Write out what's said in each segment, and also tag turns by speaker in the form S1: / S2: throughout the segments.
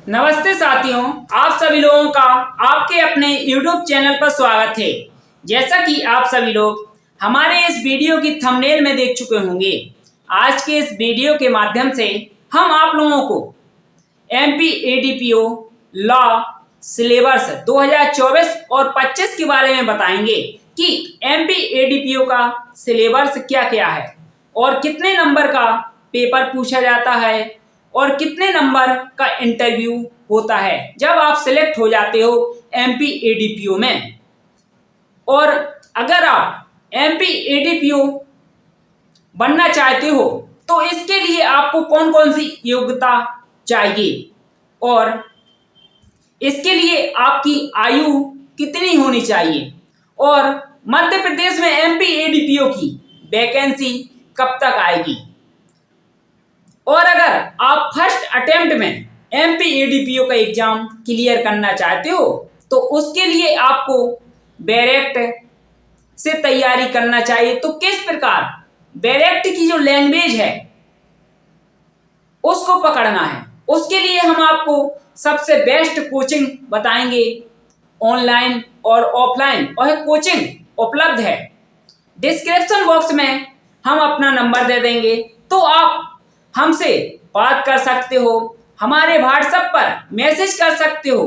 S1: नमस्ते साथियों, आप सभी लोगों का आपके अपने YouTube चैनल पर स्वागत है। जैसा कि आप सभी लोग हमारे इस वीडियो की थंबनेल में देख चुके होंगे, आज के इस वीडियो के माध्यम से हम आप लोगों को MP ADPO लॉ सिलेबस 2024 और 25 के बारे में बताएंगे कि MP ADPO का सिलेबस क्या क्या है और कितने नंबर का पेपर पूछा जाता है और कितने नंबर का इंटरव्यू होता है जब आप सिलेक्ट हो जाते हो MP ADPO में। और अगर आप MP ADPO बनना चाहते हो तो इसके लिए आपको कौन कौन सी योग्यता चाहिए और इसके लिए आपकी आयु कितनी होनी चाहिए और मध्य प्रदेश में MP ADPO की वैकेंसी कब तक आएगी। और अगर आप फर्स्ट अटेम्प्ट में MP ADPO का एग्जाम क्लियर करना चाहते हो तो उसके लिए आपको डायरेक्ट से तैयारी करना चाहिए। तो किस प्रकार डायरेक्ट की जो लैंग्वेज है उसको पकड़ना है, उसके लिए हम आपको सबसे बेस्ट कोचिंग बताएंगे। ऑनलाइन और ऑफलाइन और कोचिंग उपलब्ध है। डिस्क्रिप्शन बॉक्स में हम अपना नंबर दे देंगे, तो आप हमसे बात कर सकते हो, हमारे व्हाट्सएप पर मैसेज कर सकते हो।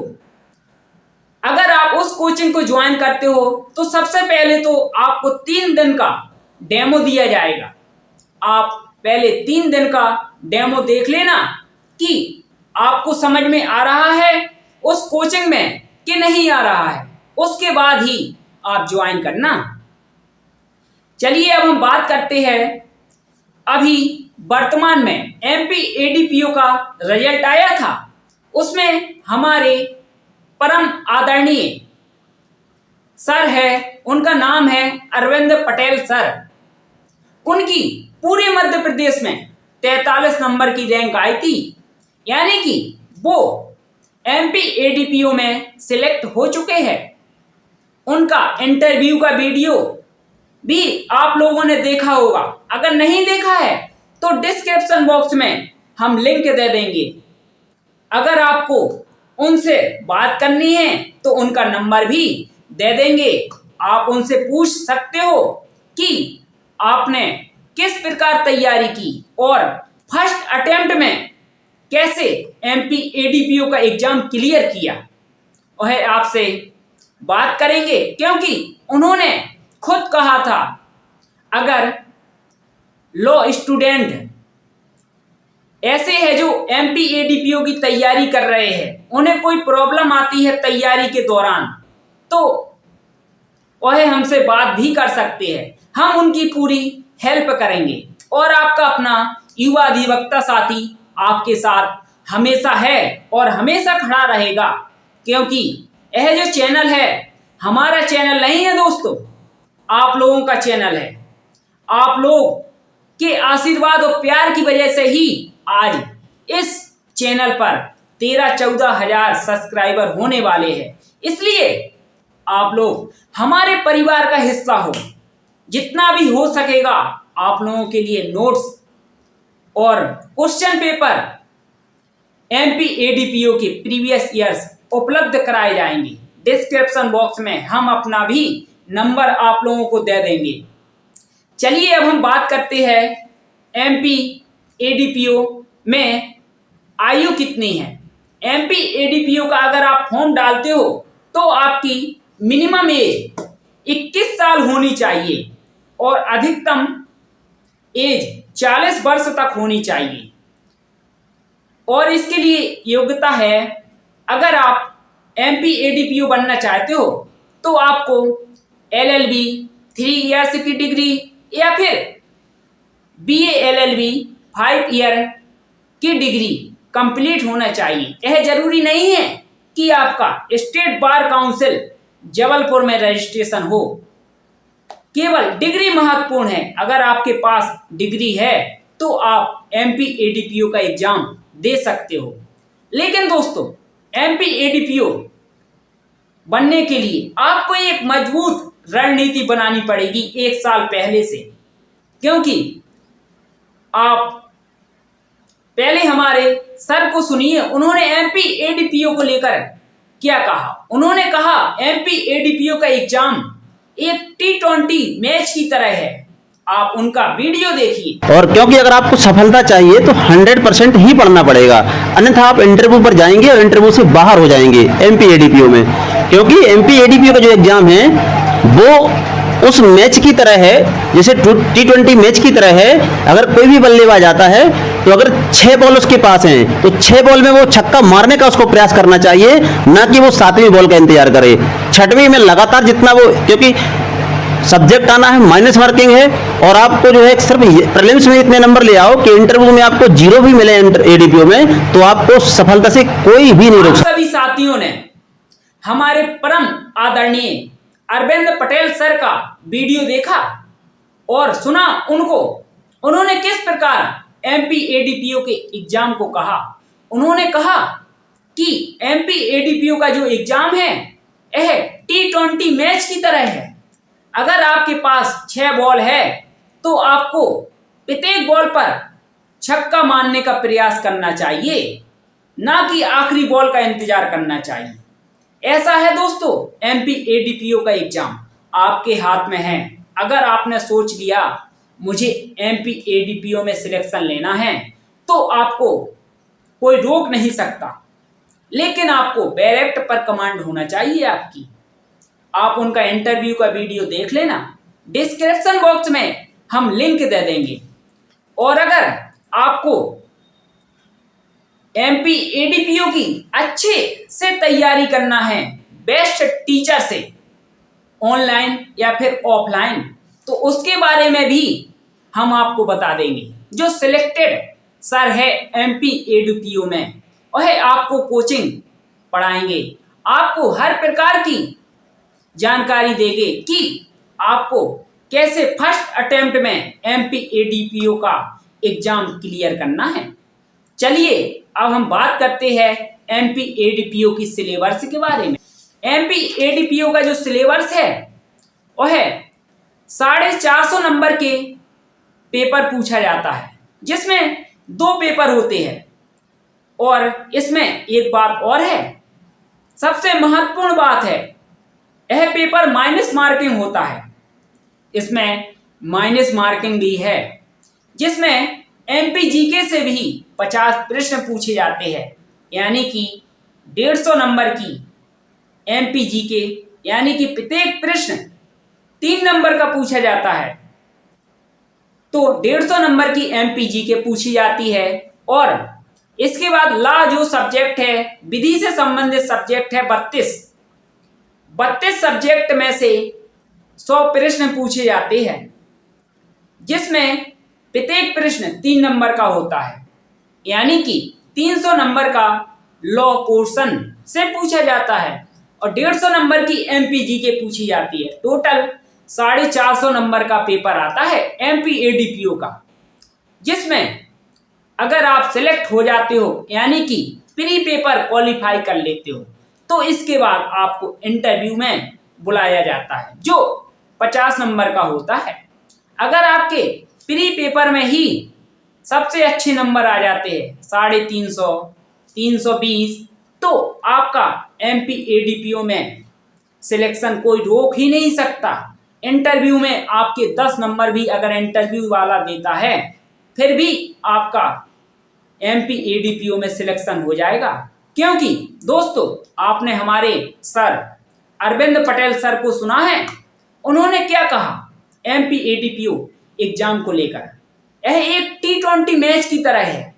S1: अगर आप उस कोचिंग को ज्वाइन करते हो तो सबसे पहले तो आपको 3 दिन का डेमो दिया जाएगा। आप पहले 3 दिन का डेमो देख लेना कि आपको समझ में आ रहा है उस कोचिंग में कि नहीं आ रहा है, उसके बाद ही आप ज्वाइन करना। चलिए अब हम बात करते हैं अभी वर्तमान में MP ADPO का रिजल्ट आया था, उसमें हमारे परम आदरणीय सर है, उनका नाम है अरविंद पटेल सर। उनकी पूरे मध्य प्रदेश में 43 नंबर की रैंक आई थी, यानी कि वो MP ADPO में सिलेक्ट हो चुके हैं। उनका इंटरव्यू का वीडियो भी आप लोगों ने देखा होगा, अगर नहीं देखा है तो डिस्क्रिप्शन बॉक्स में हम लिंक दे देंगे। अगर आपको उनसे बात करनी है तो उनका नंबर भी दे देंगे, आप उनसे पूछ सकते हो कि आपने किस प्रकार तैयारी की और फर्स्ट अटेम्प्ट में कैसे MP ADPO का एग्जाम क्लियर किया। वह आपसे बात करेंगे, क्योंकि उन्होंने खुद कहा था अगर लॉ स्टूडेंट ऐसे है जो MP ADPO की तैयारी कर रहे हैं, उन्हें कोई प्रॉब्लम आती है तैयारी के दौरान, तो वह हमसे बात भी कर सकते हैं, हम उनकी पूरी हेल्प करेंगे। और आपका अपना युवा अधिवक्ता साथी आपके साथ हमेशा है और हमेशा खड़ा रहेगा, क्योंकि यह जो चैनल है हमारा चैनल नहीं है दोस्तों, आप लोगों का चैनल है। आप लोग के आशीर्वाद और प्यार की वजह से ही आज इस चैनल पर 13-14 हजार सब्सक्राइबर होने वाले हैं। इसलिए आप लोग हमारे परिवार का हिस्सा हो। जितना भी हो सकेगा आप लोगों के लिए नोट्स और क्वेश्चन पेपर MP ADPO के प्रीवियस ईयर्स उपलब्ध कराए जाएंगे। डिस्क्रिप्शन बॉक्स में हम अपना भी नंबर आप लोगों को दे देंगे। चलिए अब हम बात करते हैं MP ADPO में आयु कितनी है। MP ADPO का अगर आप फॉर्म डालते हो तो आपकी मिनिमम एज 21 साल होनी चाहिए और अधिकतम एज 40 वर्ष तक होनी चाहिए। और इसके लिए योग्यता है, अगर आप MP ADPO बनना चाहते हो तो आपको LLB 3 ईयर्स की डिग्री या फिर BA LLB 5 ईयर की डिग्री कंप्लीट होना चाहिए। यह जरूरी नहीं है कि आपका स्टेट बार काउंसिल जबलपुर में रजिस्ट्रेशन हो, केवल डिग्री महत्वपूर्ण है। अगर आपके पास डिग्री है तो आप MP ADPO का एग्जाम दे सकते हो। लेकिन दोस्तों MP ADPO बनने के लिए आपको एक मजबूत रणनीति बनानी पड़ेगी 1 साल पहले से, क्योंकि आप पहले हमारे सर को सुनिए, उन्होंने एमपी एडीपीओ को लेकर क्या कहा। उन्होंने कहा एमपी एडीपीओ का एग्जाम एक T20 मैच की तरह है। आप उनका वीडियो देखिए।
S2: और क्योंकि अगर आपको सफलता चाहिए तो 100% ही पढ़ना पड़ेगा, अन्यथा आप इंटरव्यू पर जाएंगे और इंटरव्यू से बाहर हो जाएंगे एमपी एडीपीओ में। क्योंकि एमपी एडीपीओ का जो एग्जाम है वो उस मैच की तरह है, जैसे T20 मैच की तरह है। अगर कोई भी बल्लेबाज आता है तो अगर 6 बॉल उसके पास हैं तो 6 बॉल में वो छक्का मारने का उसको प्रयास करना चाहिए, ना कि वो 7वीं बॉल का इंतजार करे। 6वीं में लगातार जितना वो, क्योंकि सब्जेक्ट आना है, माइनस मार्किंग है, और आपको जो है सिर्फ प्रीलिम्स में इतने नंबर ले आओ कि इंटरव्यू में आपको 0 भी मिले एडीपीओ में, तो आपको सफलता से कोई भी नहीं रोक सकता।
S1: सभी साथियों ने हमारे परम आदरणीय अरविंद पटेल सर का वीडियो देखा और सुना उनको, उन्होंने किस प्रकार एमपी एडीपीओ के एग्जाम को कहा। उन्होंने कहा कि एमपी एडीपीओ का जो एग्जाम है यह T20 मैच की तरह है। अगर आपके पास 6 बॉल है तो आपको प्रत्येक बॉल पर छक्का मारने का प्रयास करना चाहिए, ना कि आखिरी बॉल का इंतजार करना चाहिए। ऐसा है दोस्तों, एमपी एडीपीओ का एग्जाम आपके हाथ में है। अगर आपने सोच लिया मुझे एमपी एडीपीओ में सिलेक्शन लेना है तो आपको कोई रोक नहीं सकता, लेकिन आपको डायरेक्ट पर कमांड होना चाहिए आपकी। आप उनका इंटरव्यू का वीडियो देख लेना, डिस्क्रिप्शन बॉक्स में हम लिंक दे देंगे। और अगर आपको एमपी एडीपीओ की अच्छे से तैयारी करना है बेस्ट टीचर से, ऑनलाइन या फिर ऑफलाइन, तो उसके बारे में भी हम आपको बता देंगे। जो सिलेक्टेड सर है एमपी एडीपीओ में, वह आपको कोचिंग पढ़ाएंगे, आपको हर प्रकार की जानकारी देंगे कि आपको कैसे फर्स्ट अटेम्प्ट में एमपी एडीपीओ का एग्जाम क्लियर करना है। चलिए अब हम बात करते हैं एमपी एडीपीओ की सिलेबस के बारे में। एमपी एडीपीओ का जो सिलेबस है वह है 450 नंबर के पेपर पूछा जाता है, जिसमें 2 पेपर होते हैं। और इसमें एक बात और है, सबसे महत्वपूर्ण बात है, यह पेपर माइनस मार्किंग होता है। इसमें माइनस मार्किंग भी है, जिसमें एमपी जीके से भी 50 प्रश्न पूछे जाते हैं, यानी कि 150 नंबर की एमपी जीके, यानी कि प्रत्येक प्रश्न 3 नंबर का पूछा जाता है, तो 150 नंबर की एमपी जीके पूछी जाती है। और इसके बाद ला जो सब्जेक्ट है, विधि से संबंधित सब्जेक्ट है 32 सब्जेक्ट में से 100 प्रश्न पूछे जाते हैं, जिसमें प्रत्येक प्रश्न 3 नंबर का होता है, यानी कि 300 नंबर का लॉ पोर्शन से पूछा जाता है और 150 नंबर की एमपी जीके पूछी जाती है। टोटल 450 नंबर का पेपर आता है एमपी एडीपीओ का, जिसमें अगर आप सिलेक्ट हो जाते हो, यानी कि प्री पेपर क्वालिफाई कर लेते हो, तो इसके बाद आपको इंटरव्यू में बुलाया जाता है, जो 50 नंबर का होता है। अगर आपके प्री पेपर में ही सबसे अच्छे नंबर आ जाते हैं 350, 320, तो आपका एमपी एडीपीओ में सिलेक्शन कोई रोक ही नहीं सकता। इंटरव्यू में आपके 10 नंबर भी अगर इंटरव्यू वाला देता है, फिर भी आपका एमपी एडीपीओ में सिलेक्शन हो जाएगा। क्योंकि दोस्तों, आपने हमारे सर अरविंद पटेल सर को सुना है, उन्होंने क्या कहा एमपी एडीपीओ एग्जाम को लेकर, यह एक T20 मैच की तरह है।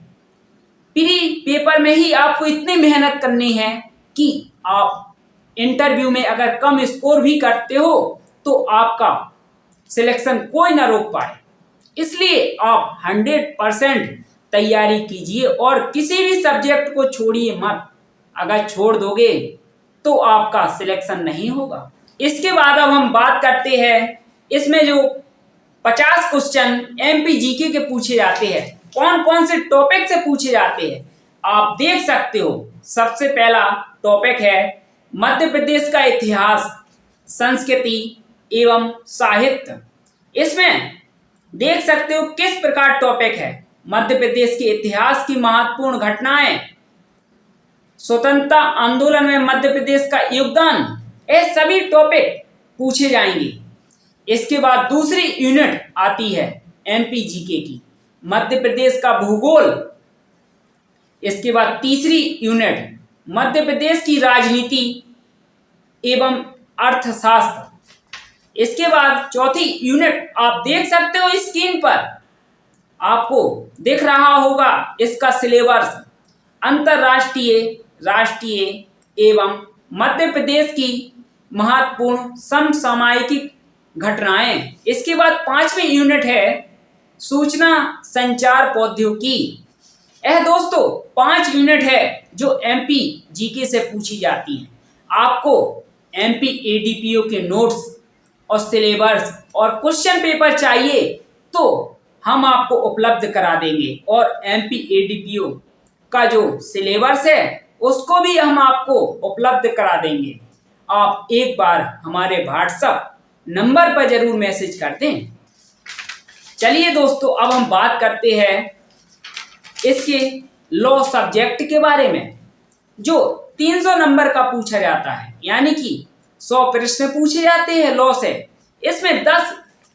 S1: प्री पेपर में ही आपको इतनी मेहनत करनी है कि आप इंटरव्यू में अगर कम स्कोर भी करते हो तो आपका सिलेक्शन कोई ना रोक पाए। इसलिए आप 100% तैयारी कीजिए और किसी भी सब्जेक्ट को छोड़िए मत। अगर छोड़ दोगे तो आपका सिलेक्शन नहीं होगा। इसके बाद अब हम बात करते हैं, इसमें जो 50 क्वेश्चन एमपी जीके के पूछे जाते हैं, कौन कौन से टॉपिक से पूछे जाते हैं आप देख सकते हो। सबसे पहला टॉपिक है मध्य प्रदेश का इतिहास, संस्कृति एवं साहित्य। इसमें देख सकते हो किस प्रकार टॉपिक है। मध्य प्रदेश के इतिहास की महत्वपूर्ण घटनाएं, स्वतंत्रता आंदोलन में मध्य प्रदेश का योगदान, ये सभी टॉपिक पूछे जाएंगे। इसके बाद दूसरी यूनिट आती है एमपी जीके की, मध्य प्रदेश का भूगोल। इसके बाद तीसरी यूनिट मध्य प्रदेश की राजनीति एवं अर्थशास्त्र। इसके बाद चौथी यूनिट आप देख सकते हो स्क्रीन पर, आपको दिख रहा होगा इसका सिलेबस, अंतरराष्ट्रीय, राष्ट्रीय एवं मध्य प्रदेश की महत्वपूर्ण समसामयिक घटनाएं। इसके बाद पांचवी यूनिट है सूचना संचार प्रौद्योगिकी। यह दोस्तों 5 यूनिट है जो एमपी जीके से पूछी जाती हैं। आपको एमपी एडीपीओ के नोट्स और सिलेबस और क्वेश्चन पेपर चाहिए तो हम आपको उपलब्ध करा देंगे, और एमपी एडीपीओ का जो सिलेबस है उसको भी हम आपको उपलब्ध करा देंगे। आप एक बार हमारे व्हाट्सएप नंबर पर जरूर मैसेज कर दें। चलिए दोस्तों, अब हम बात करते हैं इसके लॉ सब्जेक्ट के बारे में, जो 300 नंबर का पूछा जाता है, यानी कि 100 प्रश्न पूछे जाते हैं लॉ से। इसमें 10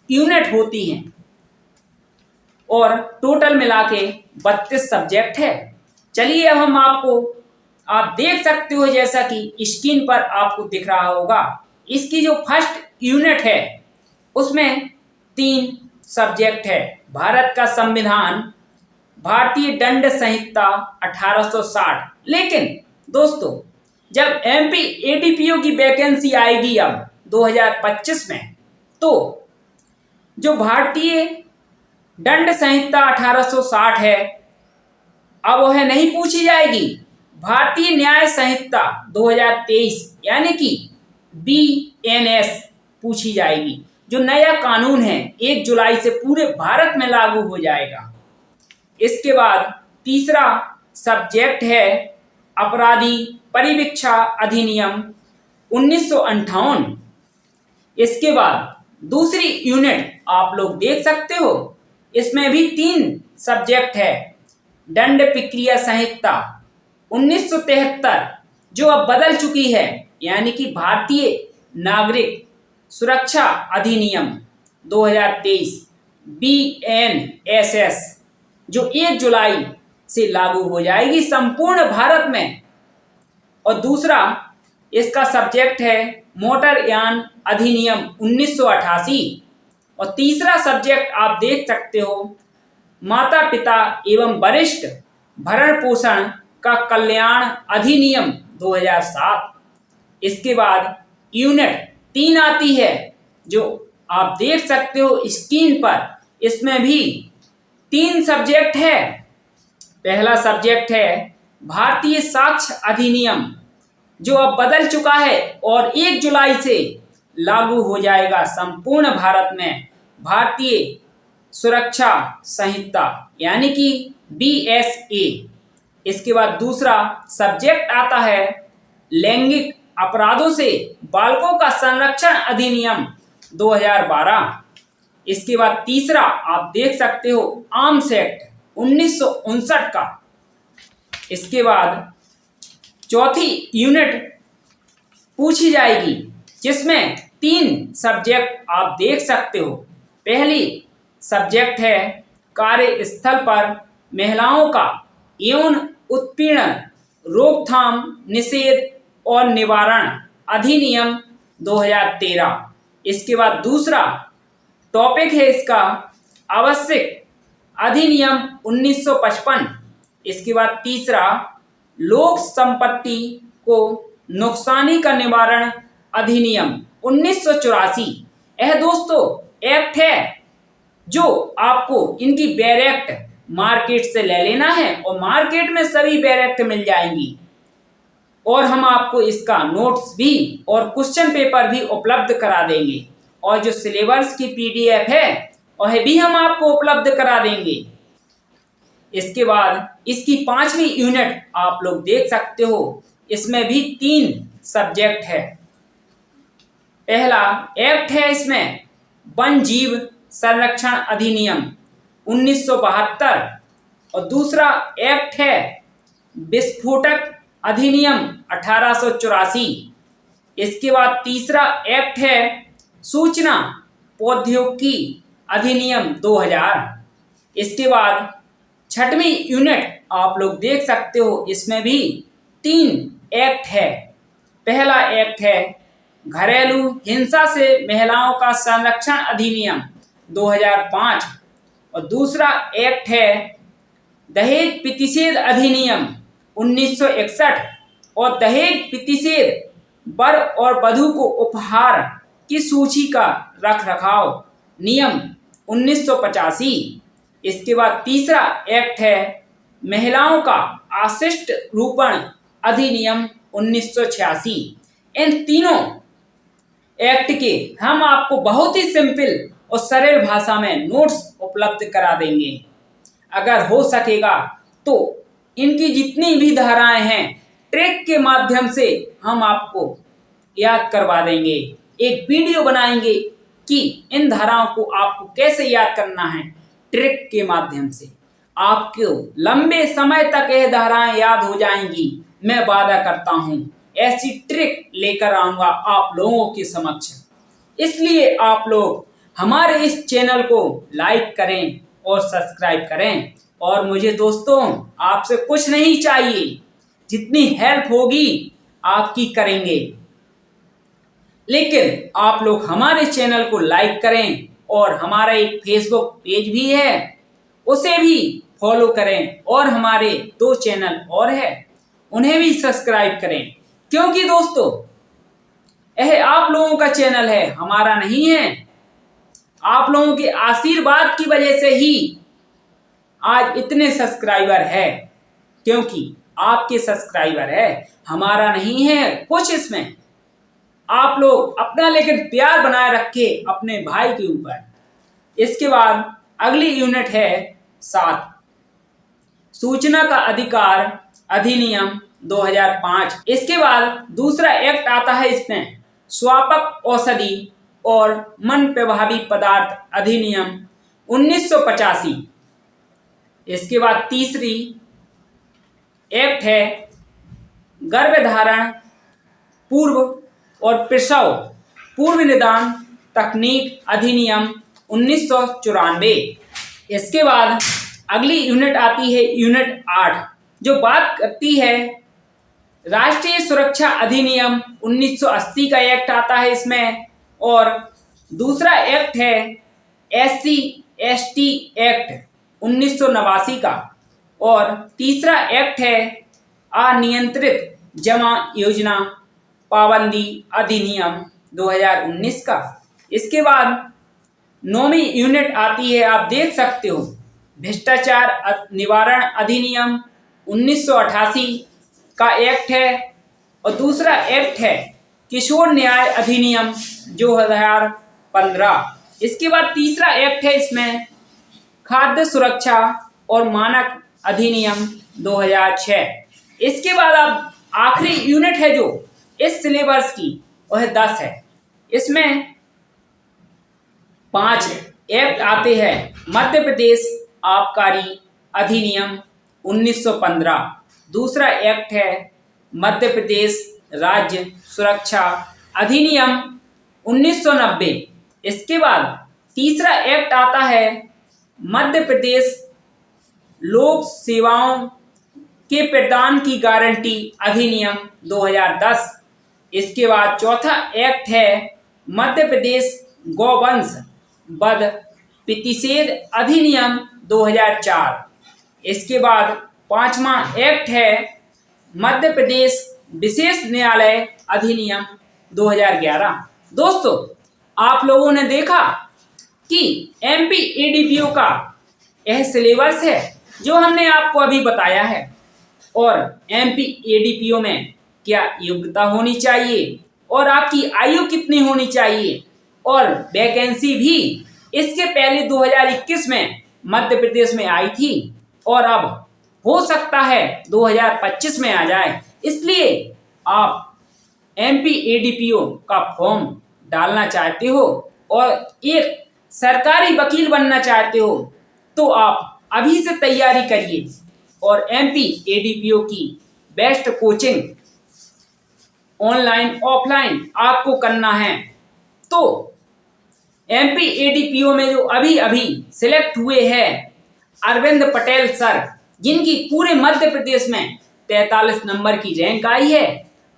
S1: यूनिट होती हैं और टोटल मिला के 32 सब्जेक्ट है। चलिए अब हम आपको, आप देख सकते हो जैसा कि स्क्रीन पर आपको दिख रहा होगा, इसकी जो फर्स्ट यूनिट है उसमें 3 सब्जेक्ट है। भारत का संविधान, भारतीय दंड संहिता 1860। लेकिन दोस्तों, जब एमपी एडीपीओ की वैकेंसी आएगी अब 2025 में, तो जो भारतीय दंड संहिता 1860 है अब वह नहीं पूछी जाएगी। भारतीय न्याय संहिता 2023 यानी कि BNS पूछी जाएगी, जो नया कानून है 1 जुलाई से पूरे भारत में लागू हो जाएगा। इसके बाद तीसरा सब्जेक्ट है अपराधी परिवीक्षा अधिनियम 1958। इसके बाद दूसरी यूनिट आप लोग देख सकते हो, इसमें भी 3 सब्जेक्ट है। दंड प्रक्रिया संहिता 1973 जो अब बदल चुकी है, यानी कि भारतीय नागरिक सुरक्षा अधिनियम 2023 BNSS, जो 1 जुलाई से लागू हो जाएगी संपूर्ण भारत में। और दूसरा इसका सब्जेक्ट है मोटर यान अधिनियम 1988। और तीसरा सब्जेक्ट आप देख सकते हो माता पिता एवं वरिष्ठ भरण पोषण का कल्याण अधिनियम 2007। इसके बाद यूनिट 3 आती है, जो आप देख सकते हो स्क्रीन पर, इसमें भी 3 सब्जेक्ट है। पहला सब्जेक्ट है भारतीय साक्ष्य अधिनियम, जो अब बदल चुका है और 1 जुलाई से लागू हो जाएगा संपूर्ण भारत में, भारतीय सुरक्षा संहिता यानी कि BSA। इसके बाद दूसरा सब्जेक्ट आता है लैंगिक अपराधों से बालकों का संरक्षण अधिनियम 2012। इसके बाद तीसरा आप देख सकते हो आर्म्स एक्ट 1959 का। इसके बाद चौथी यूनिट पूछी जाएगी, जिसमें 3 सब्जेक्ट आप देख सकते हो। पहली सब्जेक्ट है कार्यस्थल पर महिलाओं का यौन उत्पीड़न रोकथाम निषेध और निवारण अधिनियम 2013। इसके बाद दूसरा टॉपिक है इसका आवश्यक अधिनियम 1955। इसके बाद तीसरा लोक संपत्ति को नुकसानी का निवारण अधिनियम 1984। यह दोस्तों एक्ट है जो आपको इनकी बैरेक्ट मार्केट से ले लेना है, और मार्केट में सभी बैरेक्ट मिल जाएंगी। और हम आपको इसका नोट्स भी और क्वेश्चन पेपर भी उपलब्ध करा देंगे, और जो सिलेबस की PDF है वह भी हम आपको उपलब्ध करा देंगे। इसके बाद इसकी 5वीं यूनिट आप लोग देख सकते हो, इसमें भी 3 सब्जेक्ट है। पहला एक्ट है इसमें वन जीव संरक्षण अधिनियम 1972। और दूसरा एक्ट है विस्फोटक अधिनियम 1884। इसके बाद तीसरा एक्ट है सूचना प्रौद्योगिकी अधिनियम 2000। इसके बाद छठवीं यूनिट आप लोग देख सकते हो, इसमें भी 3 एक्ट है। पहला एक्ट है घरेलू हिंसा से महिलाओं का संरक्षण अधिनियम 2005 और दूसरा एक्ट है दहेज प्रतिषेध अधिनियम 1961 और दहेज प्रतिषेध वर और वधू को उपहार की सूची का रखरखाव नियम 1985। इसके बाद तीसरा एक्ट है महिलाओं का आशिष्ट रूपण अधिनियम 1986। इन तीनों एक्ट के हम आपको बहुत ही सिंपल और सरल भाषा में नोट्स उपलब्ध करा देंगे। अगर हो सकेगा तो इनकी जितनी भी धाराएं हैं ट्रिक के माध्यम से हम आपको याद करवा देंगे। एक वीडियो बनाएंगे कि इन धाराओं को आपको कैसे याद करना है ट्रिक के माध्यम से। आपको लंबे समय तक यह धाराएं याद हो जाएंगी, मैं वादा करता हूं। ऐसी ट्रिक लेकर आऊंगा आप लोगों के समक्ष। इसलिए आप लोग हमारे इस चैनल को लाइक करें और सब्सक्राइब करें। और मुझे दोस्तों आपसे कुछ नहीं चाहिए, जितनी हेल्प होगी आपकी करेंगे, लेकिन आप लोग हमारे चैनल को लाइक करें और हमारा एक फेसबुक पेज भी है उसे भी फॉलो करें और हमारे 2 चैनल और है उन्हें भी सब्सक्राइब करें, क्योंकि दोस्तों यह आप लोगों का चैनल है, हमारा नहीं है। आप लोगों के आशीर्वाद की वजह से ही आज इतने सब्सक्राइबर है, क्योंकि आपके सब्सक्राइबर है, हमारा नहीं है कुछ। इसमें आप लोग अपना लेकिन प्यार बनाए रखे अपने भाई के ऊपर। इसके बाद अगली यूनिट है 7 सूचना का अधिकार अधिनियम 2005। इसके बाद दूसरा एक्ट आता है इसमें स्वापक औषधि और मन प्रभावी पदार्थ अधिनियम 1985। इसके बाद तीसरी एक्ट है गर्भधारण पूर्व और प्रसव पूर्व निदान तकनीक अधिनियम 1994। इसके बाद अगली यूनिट आती है यूनिट 8, जो बात करती है राष्ट्रीय सुरक्षा अधिनियम 1980 का एक्ट आता है इसमें। और दूसरा एक्ट है SC/ST एक्ट 1989 का और तीसरा एक्ट है अनियंत्रित जमा योजना पाबंदी अधिनियम 2019 का। इसके बाद 9वीं यूनिट आती है, आप देख सकते हो, भ्रष्टाचार निवारण अधिनियम 1988 का एक्ट है और दूसरा एक्ट है किशोर न्याय अधिनियम 2015। इसके बाद तीसरा एक्ट है इसमें खाद्य सुरक्षा और मानक अधिनियम 2006। इसके बाद अब आखिरी यूनिट है जो इस सिलेबस की वह 10 है। इसमें 5 एक्ट आते हैं मध्य प्रदेश आबकारी अधिनियम 1915, दूसरा एक्ट है मध्य प्रदेश राज्य सुरक्षा अधिनियम 1990। इसके बाद तीसरा एक्ट आता है मध्य प्रदेश लोक सेवाओं के प्रदान की गारंटी अधिनियम 2010। इसके बाद चौथा एक्ट है मध्य प्रदेश गौवंश वध प्रतिषेध अधिनियम 2004। इसके बाद 5वां एक्ट है मध्य प्रदेश विशेष न्यायालय अधिनियम 2011। दोस्तों आप लोगों ने देखा कि MPADPO का यह सिलेबस है जो हमने आपको अभी बताया है। और MPADPO में क्या योग्यता होनी चाहिए और आपकी आयु कितनी होनी चाहिए, और वैकेंसी भी इसके पहले 2021 में मध्य प्रदेश में आई थी और अब हो सकता है 2025 में आ जाए। इसलिए आप MPADPO का फॉर्म डालना चाहते हो और एक सरकारी वकील बनना चाहते हो तो आप अभी से तैयारी करिए और एमपी एडीपीओ की बेस्ट कोचिंग ऑनलाइन ऑफलाइन आपको करना है। तो एमपी एडीपीओ में जो अभी अभी सिलेक्ट हुए हैं अरविंद पटेल सर, जिनकी पूरे मध्य प्रदेश में 43 नंबर की रैंक आई है,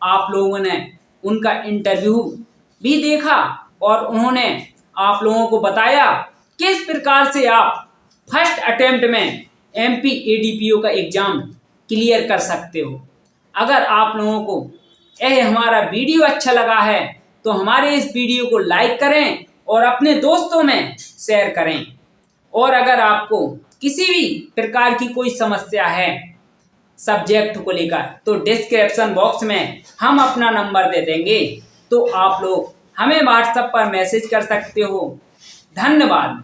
S1: आप लोगों ने उनका इंटरव्यू भी देखा और उन्होंने आप लोगों को बताया किस प्रकार से आप फर्स्ट अटेम्प्ट में एमपी एडीपीओ का एग्जाम क्लियर कर सकते हो। अगर आप लोगों को यह हमारा वीडियो अच्छा लगा है तो हमारे इस वीडियो को लाइक करें और अपने दोस्तों में शेयर करें। और अगर आपको किसी भी प्रकार की कोई समस्या है सब्जेक्ट को लेकर तो डिस्क्रिप्शन बॉक्स में हम अपना नंबर दे देंगे, तो आप लोग हमें व्हाट्सएप पर मैसेज कर सकते हो। धन्यवाद।